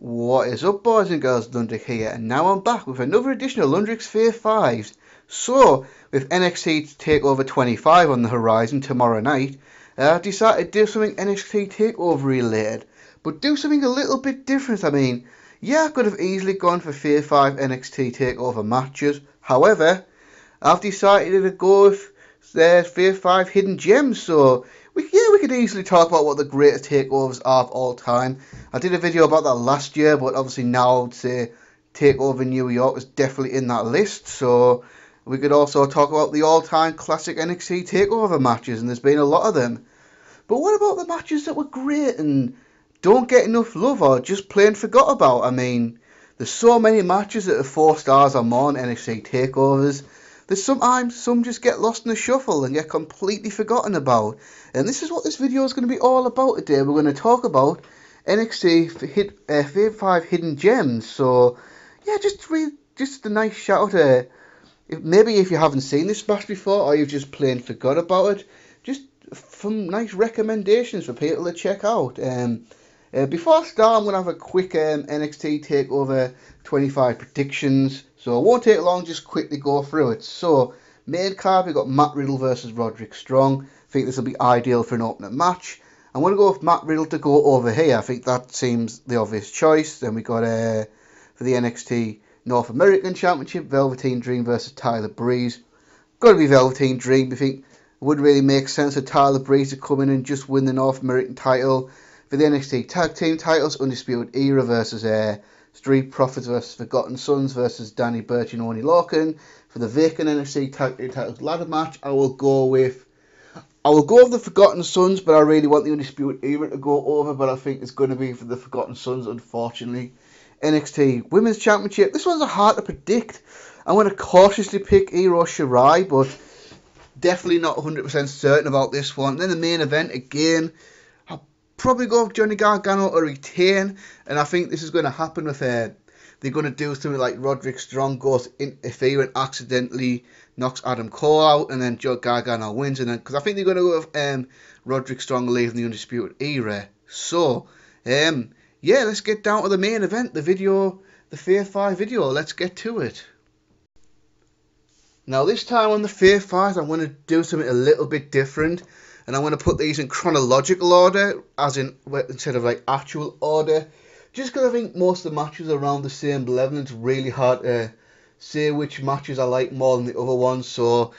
What is up, boys and girls? Londrick here, and now I'm back with another edition of Lundrick's Fave 5s. So, with NXT Takeover 25 on the horizon tomorrow night, I've decided to do something NXT Takeover related, but do something a little bit different. I mean, yeah, I could have easily gone for Fave 5 NXT Takeover matches. However, I've decided to go with Fave 5 Hidden Gems, so we could easily talk about what the greatest takeovers are of all time. I did a video about that last year, but obviously now I'd say Takeover New York is definitely in that list. So we could also talk about the all-time classic NXT Takeover matches, and there's been a lot of them. But what about the matches that were great and don't get enough love or just plain forgot about? I mean, there's so many matches that are 4 stars or more on NXT Takeovers. There's sometimes some just get lost in the shuffle and get completely forgotten about. And this is what this video is going to be all about today. We're going to talk about NXT Fave 5 Hidden Gems. So, yeah, just a nice shout out. Maybe if you haven't seen this match before or you've just plain forgot about it, just some nice recommendations for people to check out. Before I start, I'm going to have a quick NXT Takeover 25 predictions. So it won't take long, just quickly go through it. So, main card, we've got Matt Riddle versus Roderick Strong. I think this will be ideal for an opening match. I'm going to go with Matt Riddle to go over here. I think that seems the obvious choice. Then we got for the NXT North American Championship, Velveteen Dream versus Tyler Breeze. Got to be Velveteen Dream. I think it wouldn't really make sense for Tyler Breeze to come in and just win the North American title. For the NXT Tag Team titles, Undisputed Era versus Street Profits versus Forgotten Sons versus Danny Burch and Oney Lorcan. For the vacant NXT Tag Team titles ladder match, I will go with the Forgotten Sons, but I really want the Undisputed Era to go over, but I think it's going to be for the Forgotten Sons, unfortunately. NXT Women's Championship, this one's hard to predict. I'm going to cautiously pick Io Shirai, but definitely not 100% certain about this one. Then the main event, again, I'll probably go with Johnny Gargano to retain, and I think this is going to happen with they're going to do something like Roderick Strong goes interfere and accidentally knocks Adam Cole out, and then Johnny Gargano wins, and then because I think they're going to go with Roderick Strong leaving the Undisputed Era. So, yeah, let's get down to the main event, the Fave 5 video. Let's get to it. Now, this time on the Fave 5, I'm going to do something a little bit different, and I'm going to put these in chronological order, as in instead of like actual order, just because I think most of the matches are around the same level, and it's really hard to say which matches I like more than the other ones. So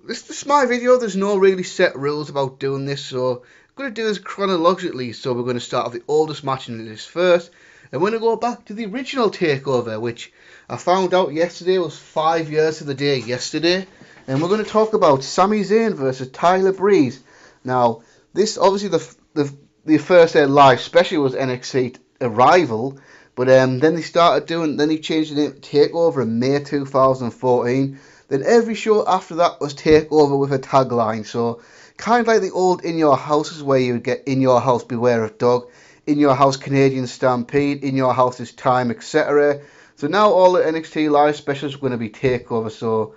this is my video. There's no really set rules about doing this, so I'm going to do this chronologically. So we're going to start with the oldest match in this first, and we're going to go back to the original Takeover, which I found out yesterday was 5 years to the day yesterday. And we're going to talk about Sami Zayn versus Tyler Breeze. Now, this obviously the first live special was NXT Arrival, but then they changed the name to Takeover in May 2014. Then every show after that was Takeover with a tagline. So kind of like the old In Your Houses, where you would get In Your House Beware of Dog, In Your House Canadian Stampede, In Your House Is Time, etc. So now all the NXT live specials are going to be Takeover. So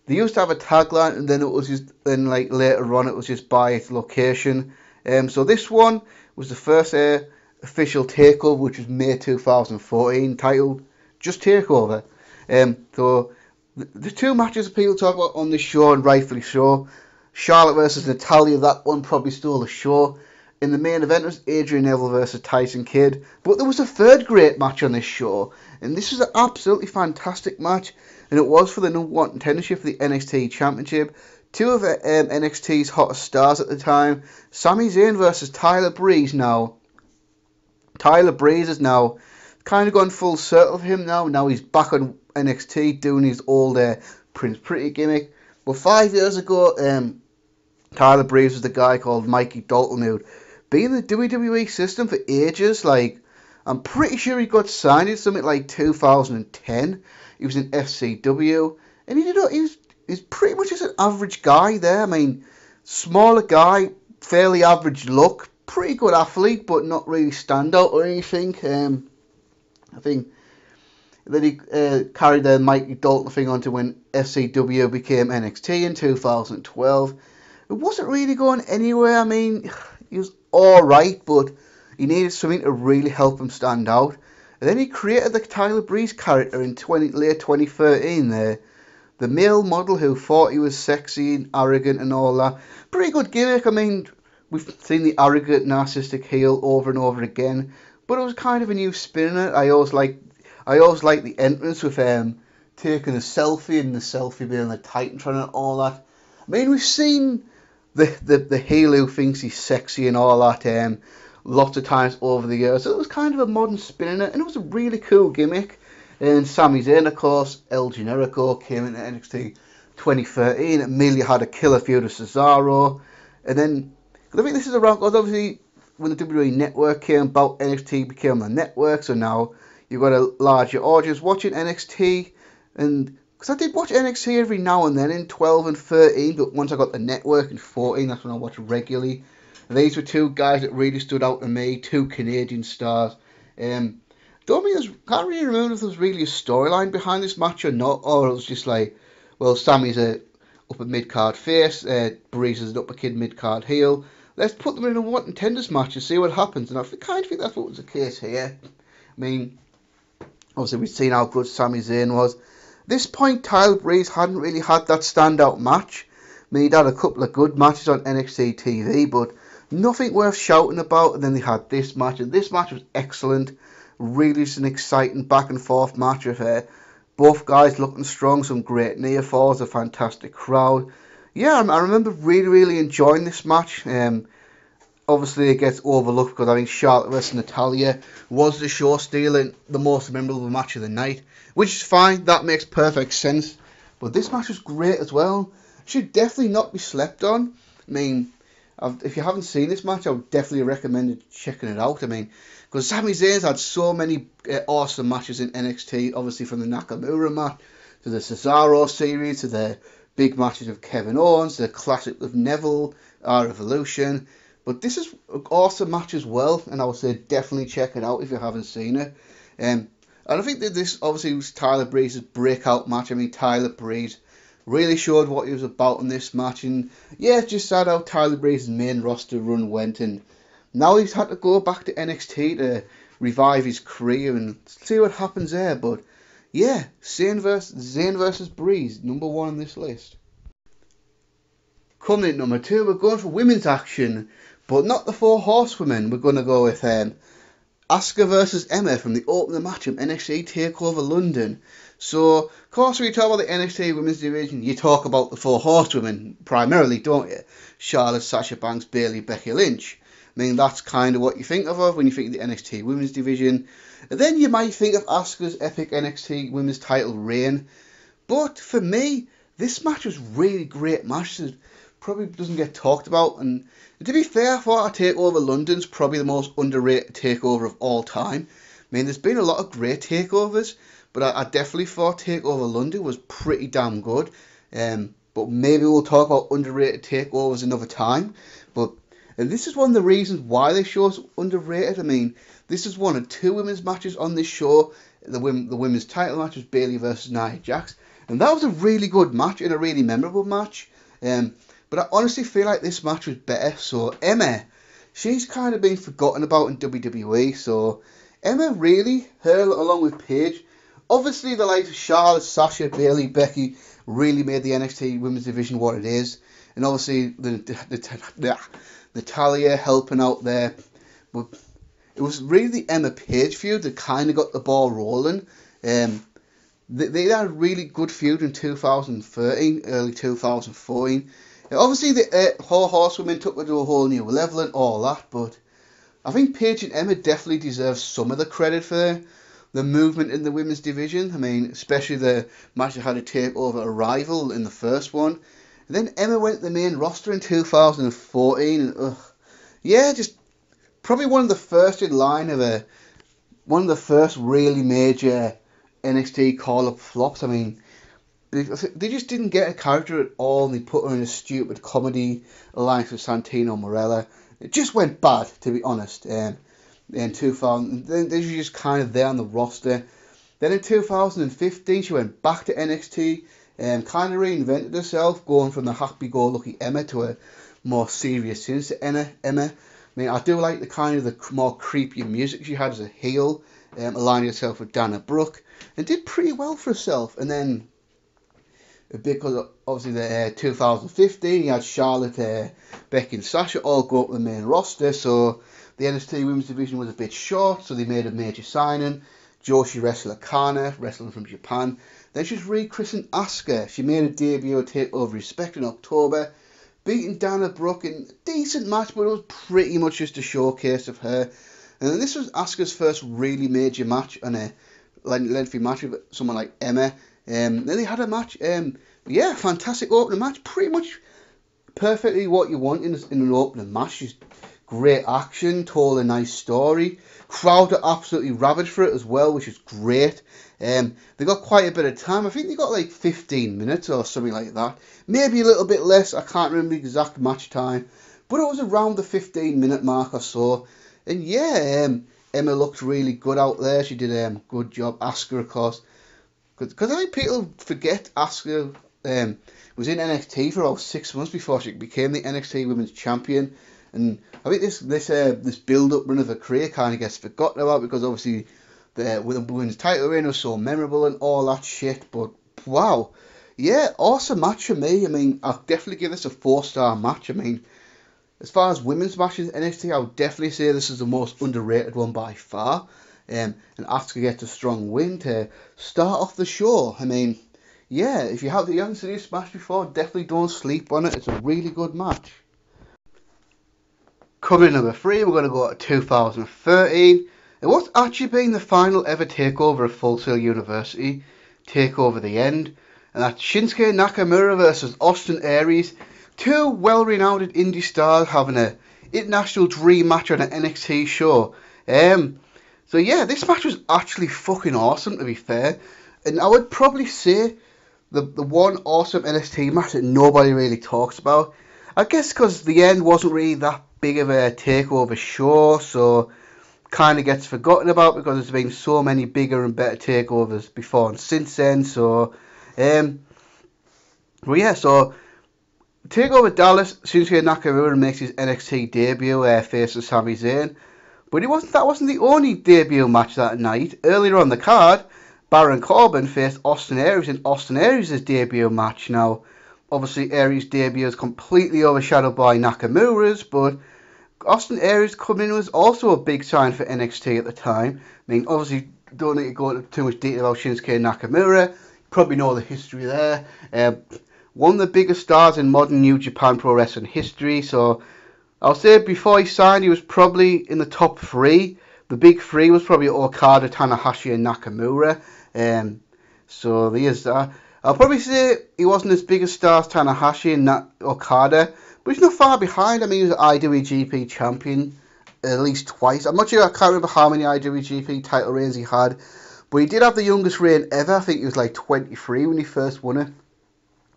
they used to have a tagline, and then later on it was just by its location. So this one was the first official Takeover, which was May 2014, titled just Takeover. So the two matches people talk about on this show, and rightfully so, Charlotte versus Natalya, that one probably stole the show. In the main event, it was Adrian Neville versus Tyson Kidd. But there was a third great match on this show, and this was an absolutely fantastic match, and it was for the number 1 contendership for the NXT Championship. Two of NXT's hottest stars at the time, Sami Zayn versus Tyler Breeze. Now, Tyler Breeze is now kind of gone full circle for him now. Now he's back on NXT doing his old Prince Pretty gimmick. But 5 years ago, Tyler Breeze was the guy called Mikey Dalton who'd been in the WWE system for ages. Like, I'm pretty sure he got signed in something like 2010. He was in FCW, and he's pretty much just an average guy there. I mean, smaller guy, fairly average look, pretty good athlete, but not really standout or anything. I think that he carried the Mikey Dalton thing on to when FCW became NXT in 2012. It wasn't really going anywhere. I mean, he was alright, but he needed something to really help him stand out. And then he created the Tyler Breeze character in late 2013 there. The male model who thought he was sexy and arrogant and all that. Pretty good gimmick. I mean, we've seen the arrogant, narcissistic heel over and over again, but it was kind of a new spin in it. I always liked the entrance with taking a selfie and the selfie being the Titantron and all that. I mean, we've seen the heel who thinks he's sexy and all that lots of times over the years. So it was kind of a modern spin in it, and it was a really cool gimmick. And Sami Zayn, of course, El Generico came into NXT 2013. Immediately had a killer feud with Cesaro. And then, I think this is around, because obviously when the WWE Network came about, NXT became the network. So now you've got a larger audience watching NXT. And because I did watch NXT every now and then in 12 and 13, but once I got the network in 14, that's when I watched regularly. And these were two guys that really stood out to me, two Canadian stars. Can't really remember if there was really a storyline behind this match or not, or it was just like, well, Sammy's a upper mid-card face, Breeze is an upper mid-card heel. Let's put them in a one contenders match and see what happens. And I kind of think that's what was the case here. I mean, obviously we've seen how good Sami Zayn was. At this point, Tyler Breeze hadn't really had that standout match. I mean, he'd had a couple of good matches on NXT TV, but nothing worth shouting about. And then they had this match, and this match was excellent. Really just an exciting back and forth match with both guys looking strong, some great near falls, a fantastic crowd. Yeah, I remember really enjoying this match. Obviously it gets overlooked because I think Charlotte vs Natalya was the show stealing the most memorable match of the night, which is fine, that makes perfect sense. But this match was great as well. It should definitely not be slept on. I mean, if you haven't seen this match, I would definitely recommend checking it out. I mean, because Sami Zayn's had so many awesome matches in NXT, obviously from the Nakamura match to the Cesaro series to the big matches of Kevin Owens, the classic with Neville, our Revolution. But this is an awesome match as well, and I would say definitely check it out if you haven't seen it. And I think that this obviously was Tyler Breeze's breakout match. I mean, Tyler Breeze really showed what he was about in this match, and yeah, it's just sad how Tyler Breeze's main roster run went, and now he's had to go back to NXT to revive his career and see what happens there. But yeah, Zayn versus Breeze, number one on this list. Coming in number two, we're going for women's action, but not the four horsewomen. We're going to go with Asuka versus Emma from the opening match of NXT Takeover London. So, of course, when you talk about the NXT Women's Division, you talk about the four horsewomen primarily, don't you? Charlotte, Sasha Banks, Bayley, Becky Lynch. I mean, that's kind of what you think of when you think of the NXT Women's Division. And then you might think of Asuka's epic NXT Women's title reign. But for me, this match was really great match. It probably doesn't get talked about. And to be fair, I thought Takeover London's probably the most underrated takeover of all time. I mean, there's been a lot of great takeovers, but I definitely thought Takeover London was pretty damn good. But maybe we'll talk about underrated takeovers another time. And this is one of the reasons why this show's underrated. I mean, this is one of two women's matches on this show. The women's title match was Bayley versus Nia Jax. And that was a really good match and a really memorable match. But I honestly feel like this match was better. So Emma, she's kind of been forgotten about in WWE. So Emma really, her along with Paige, obviously the likes of Charlotte, Sasha, Bayley, Becky really made the NXT Women's Division what it is. And obviously the Natalya helping out there. But it was really the Emma Page feud that kind of got the ball rolling. They had a really good feud in 2013, early 2014. Obviously, the whole horsewomen took it to a whole new level and all that, but I think Paige and Emma definitely deserve some of the credit for the movement in the women's division. I mean, especially the match that had a takeover Arrival in the first one. And then Emma went to the main roster in 2014, and yeah, just probably one of the first in line of one of the first really major NXT call-up flops. I mean, they just didn't get a character at all, and they put her in a stupid comedy alliance with Santino Marella. It just went bad, to be honest. In 2000, then they were just kind of there on the roster. Then in 2015, she went back to NXT and kind of reinvented herself, going from the happy-go-lucky Emma to a more serious sinister Emma. I mean, I do like the kind of the more creepy music she had as a heel, aligning herself with Dana Brooke, and did pretty well for herself. And then, because obviously the 2015, you had Charlotte, Becky and Sasha all go up the main roster, so the NXT Women's Division was a bit short, so they made a major signing. Joshi wrestler Kana, wrestling from Japan. Then she's rechristened Asuka. She made a debut at Takeover Respect in October, beating Dana Brooke in a decent match, but it was pretty much just a showcase of her. And then this was Asuka's first really major match, on a lengthy match with someone like Emma. Then they had a match. Yeah, fantastic opening match. Pretty much perfectly what you want in an opening match. She's great action, told a nice story. Crowd are absolutely rabid for it as well, which is great. They got quite a bit of time. I think they got like 15 minutes or something like that. Maybe a little bit less. I can't remember the exact match time. But it was around the 15-minute mark or so. And yeah, Emma looked really good out there. She did a good job. Asuka, of course. Because I think people forget Asuka was in NXT for about 6 months before she became the NXT Women's Champion. And I think this build-up run of her career kind of gets forgotten about, because obviously the women's title reign was so memorable and all that shit. But wow, yeah, awesome match for me. I mean, I'll definitely give this a 4-star match. I mean, as far as women's matches in NXT, I would definitely say this is the most underrated one by far. And Asuka gets a strong win to start off the show. I mean, yeah, if you haven't seen this match before, definitely don't sleep on it. It's a really good match. Coming in number 3, we're going to go to 2013. It was actually being the final ever takeover of Full Sail University, Takeover the End, and that's Shinsuke Nakamura versus Austin Aries, two well-renowned indie stars having an international dream match on an NXT show. So yeah, this match was actually fucking awesome, to be fair, and I would probably say the one awesome NXT match that nobody really talks about. I guess because the end wasn't really that big of a takeover show, so kind of gets forgotten about because there's been so many bigger and better takeovers before and since then. So, well, yeah, so Takeover Dallas, Shinsuke Nakamura makes his NXT debut facing Sami Zayn, but that wasn't the only debut match that night. Earlier on the card, Baron Corbin faced Austin Aries in Austin Aries' debut match. Now, obviously, Aries' debut is completely overshadowed by Nakamura's, but Austin Aries coming in was also a big sign for NXT at the time. I mean, obviously, don't need to go into too much detail about Shinsuke Nakamura. You probably know the history there. One of the biggest stars in modern New Japan Pro Wrestling history. So, I'll say before he signed, he was probably in the top 3. The big 3 was probably Okada, Tanahashi, and Nakamura. So there's that. I'll probably say he wasn't as big a star as Tanahashi and Okada, but he's not far behind. I mean, he was an IWGP champion at least twice. I'm not sure, I can't remember how many IWGP title reigns he had, but he did have the youngest reign ever. I think he was like 23 when he first won it,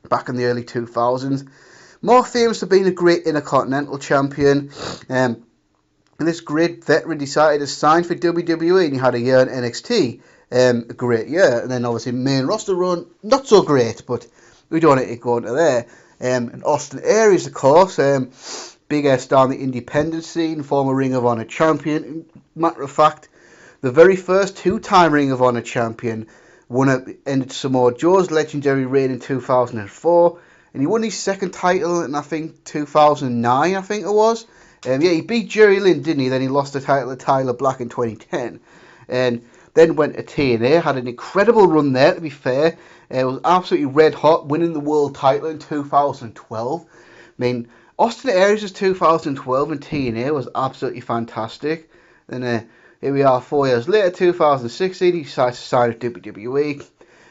back in the early 2000s. More famous for being a great Intercontinental champion. And this great veteran decided to sign for WWE, and he had a year in NXT. A great year, and then obviously main roster run, not so great, but we don't need to go into there. And Austin Aries, of course, big star in the independent scene, former Ring of Honor champion. Matter of fact, the very first 2-time Ring of Honor champion, ended Samoa Joe's legendary reign in 2004, and he won his second title in, I think, 2009, I think it was. Yeah, he beat Jerry Lynn, didn't he? Then he lost the title to Tyler Black in 2010. And then went to TNA, had an incredible run there, to be fair. It was absolutely red hot, winning the world title in 2012. I mean, Austin Aries' 2012 in TNA was absolutely fantastic. And here we are 4 years later, 2016, he decides to sign with WWE.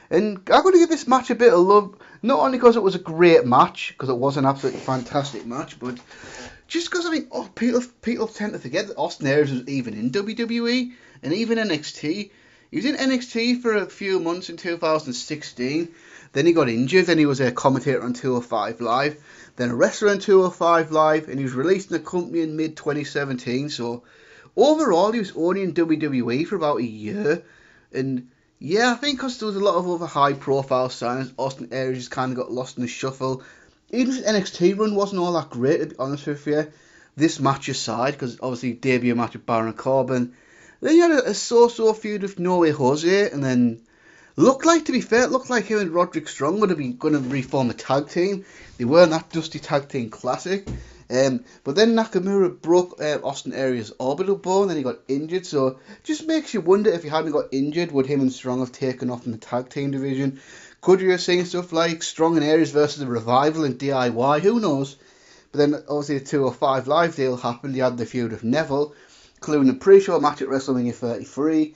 And I'm going to give this match a bit of love, not only because it was a great match, because it was an absolutely fantastic match, but just because, I mean, people tend to forget that Austin Aries was even in WWE and even NXT. He was in NXT for a few months in 2016. Then he got injured. Then he was a commentator on 205 Live. Then a wrestler on 205 Live. And he was released in the company in mid-2017. So overall, he was only in WWE for about a year. And yeah, I think because there was a lot of other high-profile signings, Austin Aries just kind of got lost in the shuffle. Even his NXT run wasn't all that great, to be honest with you. this match aside, because obviously debut match with Baron Corbin. Then you had a so-so feud with No Way Jose, and then to be fair, it looked like him and Roderick Strong would have been going to reform a tag team. They weren't that Dusty Tag Team Classic. But then Nakamura broke Austin Aries' orbital bone, and he got injured. So it just makes you wonder, if he hadn't got injured, would him and Strong have taken off in the tag team division? Could you have seen stuff like Strong and Aries versus the Revival and DIY? Who knows? But then obviously the 205 Live deal happened. He had the feud with Neville, including a pre-show match at WrestleMania 33.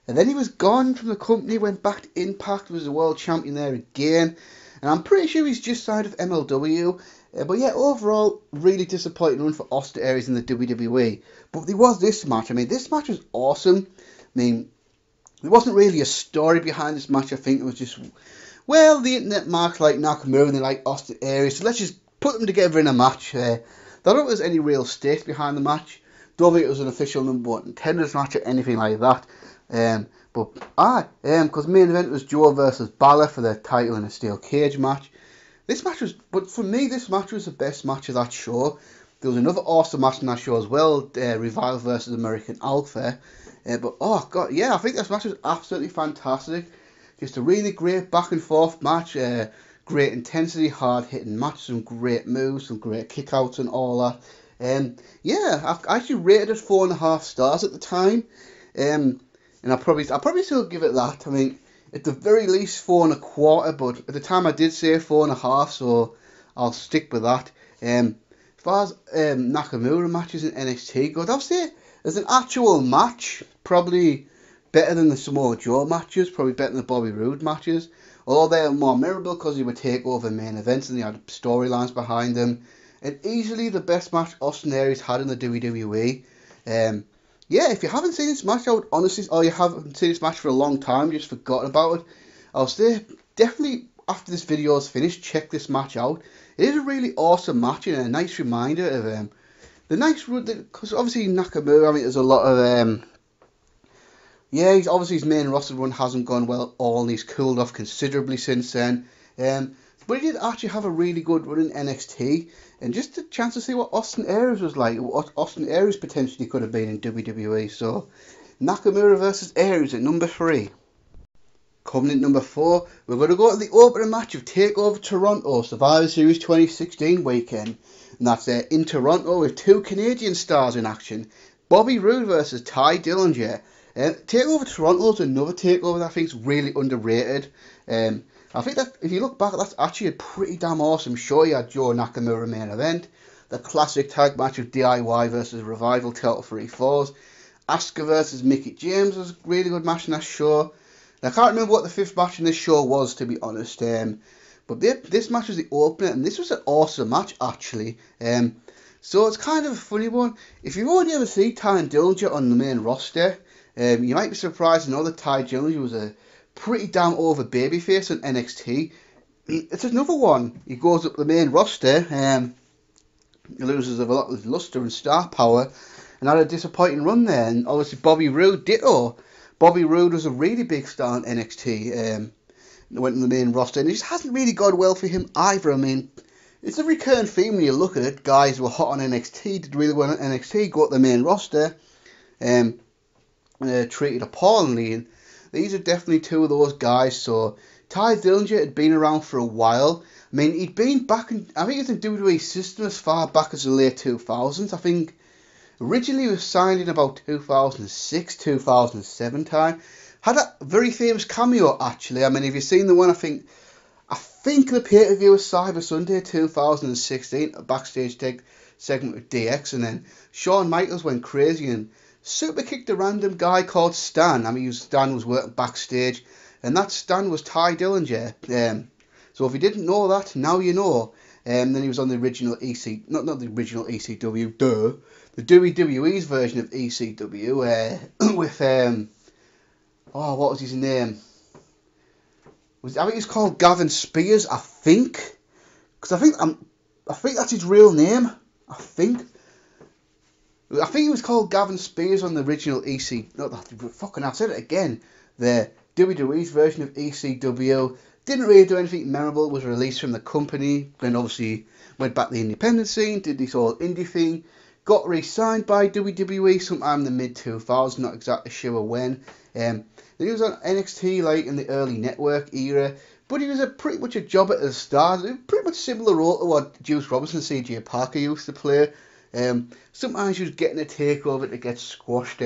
And then he was gone from the company, went back to Impact, was the world champion there again. And I'm pretty sure he's just signed with MLW. But yeah, overall, really disappointing run for Austin Aries in the WWE. But there was this match. I mean, this match was awesome. I mean, there wasn't really a story behind this match. I think it was just, well, the internet marks like Nakamura and they like Austin Aries, so let's just put them together in a match. I don't think there's any real stakes behind the match. Don't think it was an official number one contenders match or anything like that. Because main event was Joe versus Balor for the title in a steel cage match. But for me, this match was the best match of that show. There was another awesome match in that show as well, Revival versus American Alpha. I think this match was absolutely fantastic. Just a really great back and forth match. Great intensity, hard hitting match, some great moves, some great kickouts and all that. I actually rated it 4.5 stars at the time. And I'll probably still give it that. I mean, at the very least 4.25, but at the time I did say 4.5, so I'll stick with that. As far as Nakamura matches in NXT go, I'll say as an actual match, probably better than the Samoa Joe matches, probably better than the Bobby Roode matches. Although they are more memorable because they were takeover main events and they had storylines behind them. And easily the best match Austin Aries had in the WWE. If you haven't seen this match, or you haven't seen this match for a long time, just forgotten about it, I'll say definitely after this video is finished, check this match out. It is a really awesome match and a nice reminder of the nice, because obviously Nakamura, I mean, there's a lot of his main roster run hasn't gone well at all, and he's cooled off considerably since then. But he did actually have a really good run in NXT, and just a chance to see what Austin Aries was like, what Austin Aries potentially could have been in WWE. So, Nakamura versus Aries at number 3. Coming in number 4, we're going to go to the opening match of Takeover Toronto Survivor Series 2016 weekend. And that's in Toronto with 2 Canadian stars in action. Bobby Roode versus Ty Dillinger. Takeover Toronto is another takeover that I think is really underrated. I think that if you look back, that's actually a pretty damn awesome show. You had Joe Nakamura main event, the classic tag match of DIY versus Revival, Total 3-4s. Asuka versus Mickie James was a really good match in that show. And I can't remember what the 5th match in this show was, to be honest. But this match was the opener, and this was an awesome match, actually. So it's kind of a funny one. If you've only ever seen Ty Dillinger on the main roster, you might be surprised to know that Ty Dillinger was a pretty damn over babyface on NXT. It's another one. He goes up the main roster, he loses a lot of luster and star power, and had a disappointing run there. And obviously Bobby Roode ditto. Bobby Roode was a really big star on NXT. Went on the main roster, and it just hasn't really gone well for him either. I mean, it's a recurring theme when you look at it. Guys who were hot on NXT did really well on NXT, go up the main roster, treated appallingly. And these are definitely 2 of those guys. So Ty Dillinger had been around for a while. I mean, he'd been back in, I think he was in WWE system as far back as the late 2000s. I think originally he was signed in about 2006, 2007 time. Had a very famous cameo, actually. I mean, if you've seen the one, I think the pay-per-view was Cyber Sunday 2016, a backstage segment with DX, and then Shawn Michaels went crazy and super kicked a random guy called Stan. I mean, Stan was working backstage, and that Stan was Ty Dillinger. So if you didn't know that, now you know. Then he was on the original not the original ECW, the WWE's version of ECW, with what was his name? I think he's called Gavin Spears, I think, because I think that's his real name. I think he was called Gavin Spears on the original I said it again. The WWE's version of ECW didn't really do anything memorable. Was released from the company, then obviously went back to the independent scene, did this whole indie thing, got re-signed by WWE sometime in the mid-2000s, not exactly sure when. Then he was on NXT like in the early network era, but he was pretty much a jobber at the start. Pretty much similar role to what Juice Robinson, CJ Parker used to play. Sometimes you was getting a takeover to get squashed.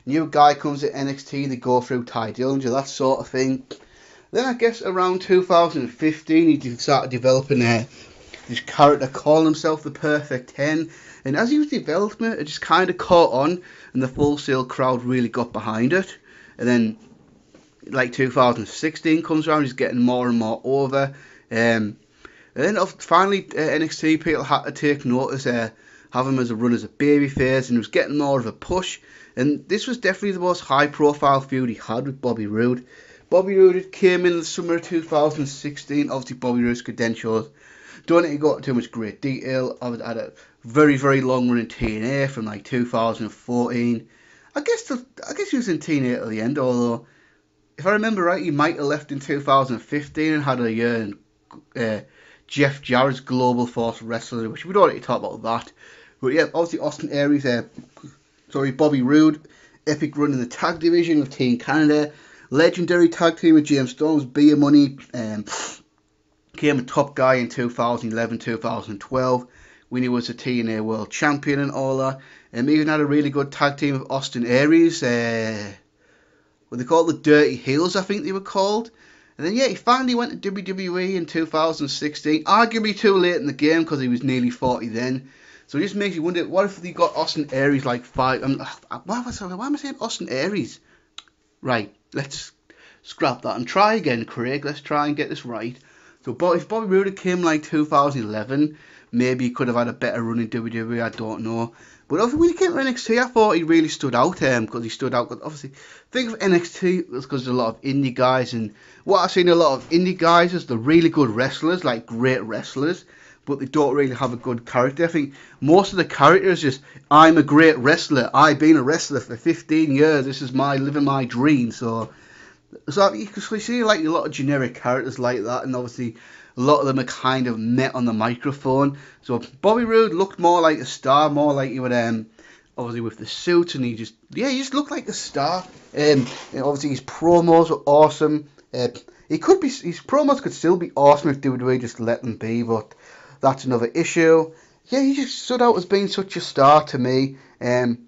New guy comes to NXT, they go through Ty Dillinger, that sort of thing. Then I guess around 2015 he started developing this character calling himself the Perfect 10. And as he was developing it, it just kind of caught on, and the Full Sail crowd really got behind it. And then, like 2016 comes around, he's getting more and more over. And then finally, NXT people had to take notice, have him as a run as a babyface, and he was getting more of a push. And this was definitely the most high-profile feud he had with Bobby Roode. Bobby Roode came in the summer of 2016. Obviously, Bobby Roode's credentials. Don't need to go into too much great detail. I had a very, very long run in TNA from like 2014. I guess he was in TNA at the end, although if I remember right, he might have left in 2015 and had a year in Jeff Jarrett's Global Force Wrestling, which we don't need to talk about that. But yeah, obviously Austin Aries, Bobby Roode, epic run in the tag division with Team Canada, legendary tag team with James Storms, Beer Money, became a top guy in 2011, 2012 when he was a TNA World Champion and all that. Even had a really good tag team with Austin Aries, what they call the Dirty Heels, I think they were called. And then he finally went to WWE in 2016, arguably too late in the game because he was nearly 40 then. So it just makes you wonder, what if they got Austin Aries like why am I saying Austin Aries? Right, let's scrap that and try again, Craig. Let's try and get this right. So if Bobby Roode came like 2011, maybe he could have had a better run in WWE, I don't know. But obviously when he came to NXT, I thought he really stood out, because he stood out. Obviously, think of NXT, it's because there's a lot of indie guys, and what I've seen a lot of indie guys is they're really good wrestlers, like great wrestlers, but they don't really have a good character. I think most of the character is just, I'm a great wrestler, I've been a wrestler for 15 years, this is living my dream. So you can see like a lot of generic characters like that, and obviously a lot of them are kind of met on the microphone. So Bobby Roode looked more like a star, more like he would, obviously with the suit, and he just looked like a star. And obviously his promos were awesome. His promos could still be awesome if WWE just let them be, but that's another issue. Yeah, he just stood out as being such a star to me. It's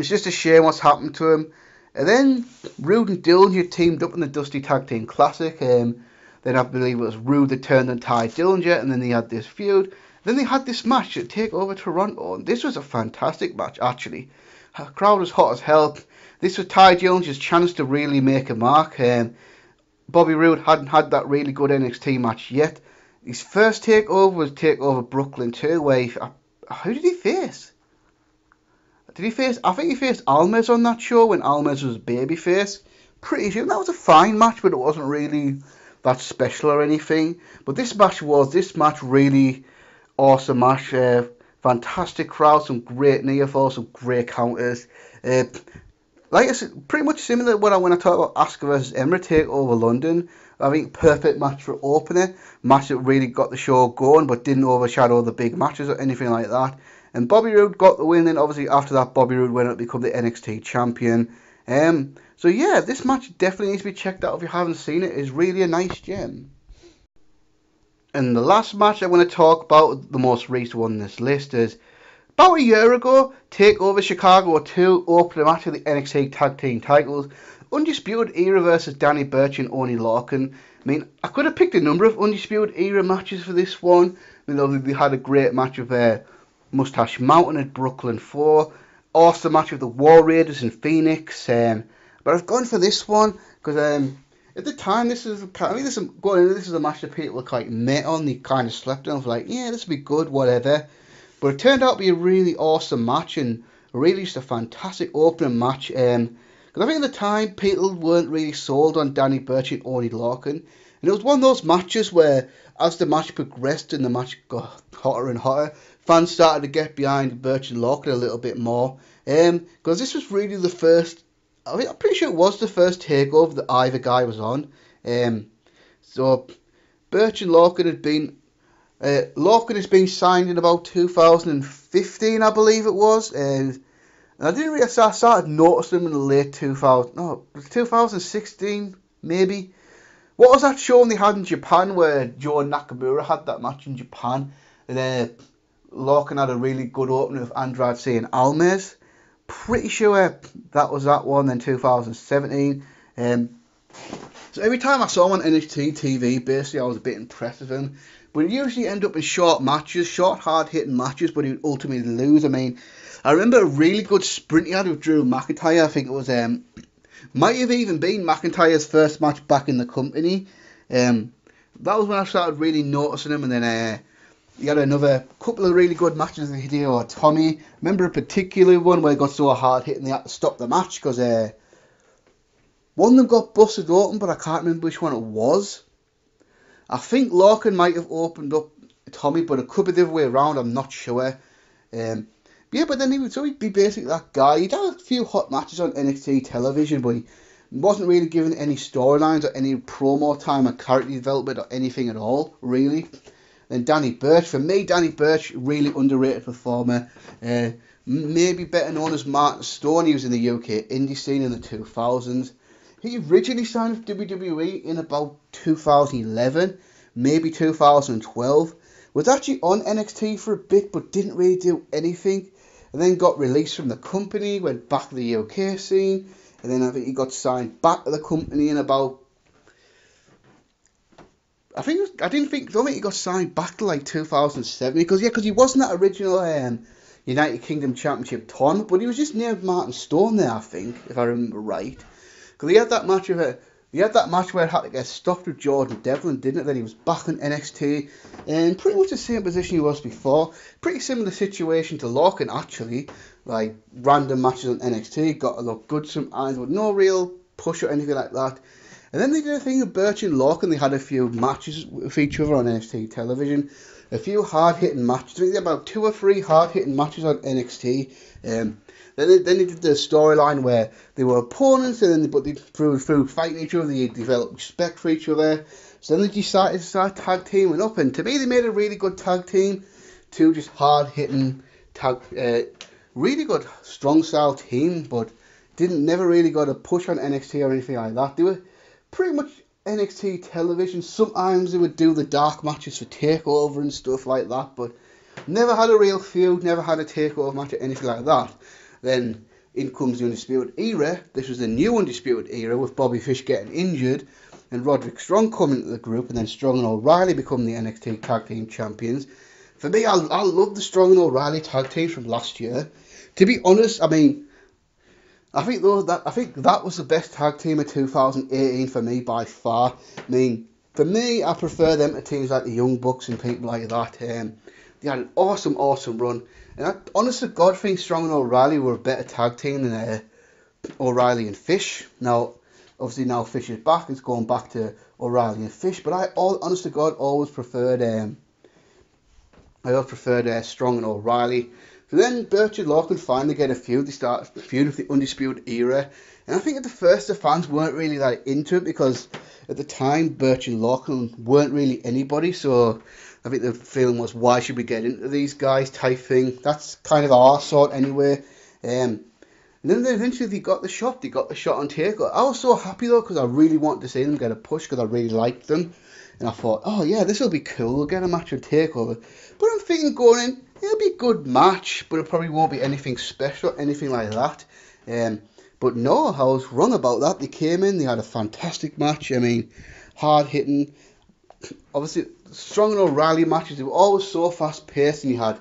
just a shame what's happened to him. And then Roode and Dillinger teamed up in the Dusty Tag Team Classic. Then I believe it was Roode that turned on Ty Dillinger, and then they had this feud. Then they had this match at Takeover Toronto, and this was a fantastic match, actually. The crowd was hot as hell. This was Ty Dillinger's chance to really make a mark. Bobby Roode hadn't had that really good NXT match yet. His first takeover was Takeover Brooklyn 2, where who did he face? I think he faced Almas on that show when Almas was a babyface. Pretty sure that was a fine match, but it wasn't really that special or anything. But this match really awesome match. Fantastic crowd, some great near falls, some great counters. Like I said, pretty much similar to when I talk about Asuka vs Emma Takeover London. I think perfect match for opener, match that really got the show going, but didn't overshadow the big matches or anything like that. And Bobby Roode got the win. Then obviously after that, Bobby Roode went on to become the NXT champion. So yeah, this match definitely needs to be checked out if you haven't seen it. It's really a nice gem. And the last match I want to talk about, the most recent one on this list, is about a year ago, Takeover Chicago 2 opening match of the NXT Tag Team titles. Undisputed Era versus Danny Burch and Oney Lorcan. I mean, I could have picked a number of Undisputed Era matches for this one. I mean, obviously they had a great match with Mustache Mountain at Brooklyn 4. Awesome match with the War Raiders in Phoenix. But I've gone for this one because at the time this is a match that people were quite met on. They kind of slept on, like, yeah, this will be good, whatever. But it turned out to be a really awesome match and really just a fantastic opening match. Because I think at the time people weren't really sold on Danny Burch and Oney Lorcan. And it was one of those matches where as the match progressed and the match got hotter and hotter, fans started to get behind Burch and Lorcan a little bit more. Because this was really the first, I'm pretty sure it was the first takeover that either guy was on. So Burch and Lorcan had been Lorcan has been signed in about 2015, I believe it was, and I didn't really. I started noticing him in the late 2000. No, 2016 maybe. What was that show they had in Japan where Joe Nakamura had that match in Japan, and Lorcan had a really good opening with Andrade and Almes. Pretty sure that was that one. Then 2017. So every time I saw him on NXT TV, basically I was a bit impressed with him. But he'd usually end up in short matches, short, hard-hitting matches, but he would ultimately lose. I mean, I remember a really good sprint he had with Drew McIntyre. I think it was, might have even been McIntyre's first match back in the company. That was when I started really noticing him, and then he had another couple of really good matches with Hideo Itami. Remember a particular one where he got so hard-hitting they had to stop the match because one of them got busted open, but I can't remember which one it was. I think Lorcan might have opened up Tommy, but it could be the other way around. I'm not sure. Yeah, but then he'd be basically that guy. He'd have a few hot matches on NXT television, but he wasn't really given any storylines or any promo time or character development or anything at all, really. Then Danny Burch. For me, Danny Burch, really underrated performer. Maybe better known as Martin Stone. He was in the UK indie scene in the 2000s. He originally signed with WWE in about 2011, maybe 2012. Was actually on NXT for a bit, but didn't really do anything. And then got released from the company, went back to the UK scene, and then I think he got signed back to the company in about. I don't think he got signed back to like 2007 because he wasn't that original United Kingdom Championship tournament, but he was just named Martin Stone there, I think, if I remember right. Because he had that match where it had to get stopped with Jordan Devlin, didn't it? Then he was back in NXT, and pretty much the same position he was before. Pretty similar situation to Lorcan, actually. Like, random matches on NXT, got to look good sometimes, but no real push or anything like that. And then they did a thing with Burch and Lorcan. They had a few matches with each other on NXT television. A few hard-hitting matches. I think they had about 2 or 3 hard-hitting matches on NXT. Then they did the storyline where they were opponents, and then through fighting each other, they developed respect for each other. So then they decided to start tag teaming up, and to me, they made a really good tag team. 2 just hard-hitting really good strong style team, but never really got a push on NXT or anything like that. They were pretty much NXT television. Sometimes they would do the dark matches for Takeover and stuff like that, but never had a real feud, never had a Takeover match or anything like that. Then in comes the Undisputed Era. This was the new Undisputed Era with Bobby Fish getting injured and Roderick Strong coming into the group, and then Strong and O'Reilly become the NXT Tag Team Champions. For me, I love the Strong and O'Reilly tag team from last year. To be honest, I mean, I think that was the best tag team of 2018 for me by far. I mean, for me, I prefer them to teams like the Young Bucks and people like that. They had an awesome run. And I honestly God think Strong and O'Reilly were a better tag team than O'Reilly and Fish. Now, obviously now Fish is back, it's going back to O'Reilly and Fish. But I honest to God always preferred Strong and O'Reilly. So then Burch and Lorcan finally get a feud. They start a feud with the Undisputed Era. And I think at the first the fans weren't really that into it because at the time Burch and Lorcan weren't really anybody. So I think the feeling was, why should we get into these guys type thing. That's kind of our sort anyway. And then eventually they got the shot. They got the shot on Takeover. I was so happy though because I really wanted to see them get a push because I really liked them. And I thought, oh yeah, this will be cool. We'll get a match on Takeover. But I'm thinking going in, it'll be a good match, but it probably won't be anything special, anything like that. But no, I was wrong about that. They came in, they had a fantastic match. I mean, hard hitting. Obviously, Strong and O'Reilly matches, they were always so fast paced, and you had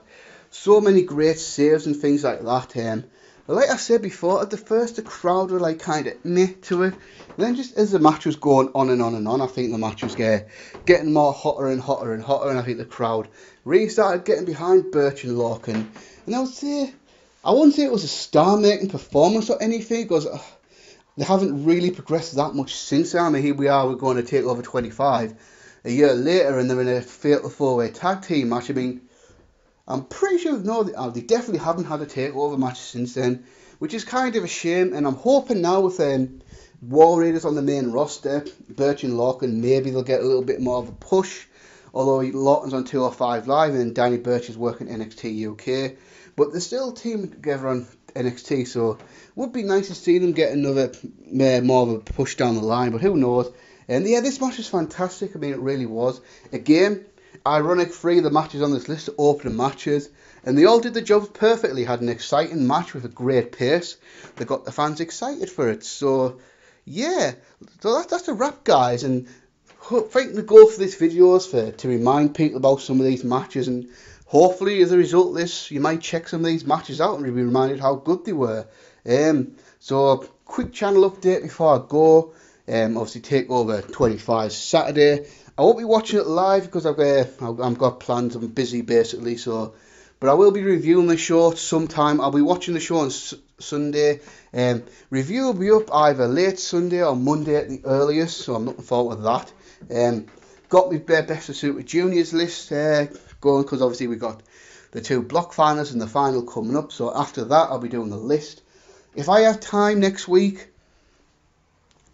so many great saves and things like that. But like I said before, at the first the crowd were like kind of meh to it. And then just as the match was going on and on and on, I think the match was getting more hotter and hotter and hotter, and I think the crowd really started getting behind Burch and Lorcan. And I wouldn't say it was a star-making performance or anything, because they haven't really progressed that much since then. I mean, here we are, we're going to Takeover 25 a year later, and they're in a fatal 4-way tag team match. I mean, I'm pretty sure they definitely haven't had a Takeover match since then, which is kind of a shame. And I'm hoping now with War Raiders on the main roster, Burch and Lorcan, maybe they'll get a little bit more of a push, although Lawton's on 205 Live and Danny Burch is working NXT UK. But they're still teaming together on NXT, so it would be nice to see them get another more of a push down the line, but who knows. And yeah, this match was fantastic. I mean, it really was. Again, ironic, 3 of the matches on this list are opening matches, and they all did the job perfectly. Had an exciting match with a great pace. They got the fans excited for it. So yeah, so that's a wrap, guys. And I think the goal for this video is to remind people about some of these matches, and hopefully as a result of this, you might check some of these matches out and be reminded how good they were. So quick channel update before I go. Obviously Takeover 25 Saturday. I won't be watching it live because I've got plans. I'm busy basically. But I will be reviewing the show sometime. I'll be watching the show on Sunday. Review will be up either late Sunday or Monday at the earliest. So I'm looking forward to that. Got my best of Super Juniors list going, because obviously we got the 2 block finals and the final coming up. So after that, I'll be doing the list. If I have time next week,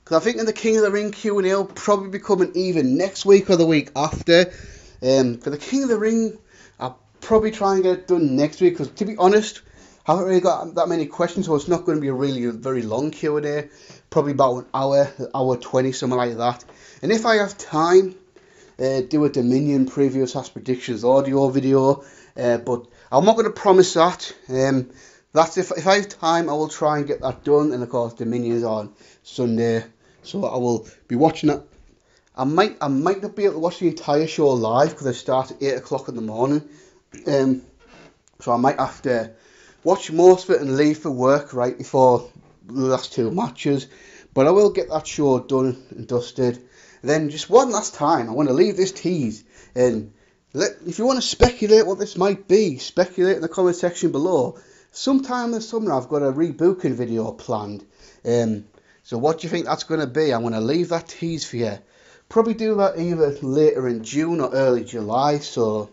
because I think in the King of the Ring Q&A will probably be coming either next week or the week after. For the King of the Ring, I'll probably try and get it done next week, because to be honest, I haven't really got that many questions, so it's not going to be a very long Q&A. Probably about an hour 20, something like that. And if I have time, do a Dominion previous Ask Predictions audio video, but I'm not going to promise that. That's if I have time, I will try and get that done. And of course, Dominion is on Sunday, so I will be watching that. I might not be able to watch the entire show live because I start at 8 o'clock in the morning. So I might have to watch most of it and leave for work right before the last 2 matches. But I will get that show done and dusted. Then just one last time, I want to leave this tease, and if you want to speculate what this might be, speculate in the comment section below. Sometime this summer I've got a rebooking video planned. So what do you think that's going to be? I'm going to leave that tease for you. Probably do that either later in June or early July. So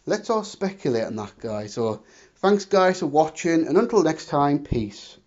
let's all speculate on that, guys. So thanks guys for watching, and until next time, peace.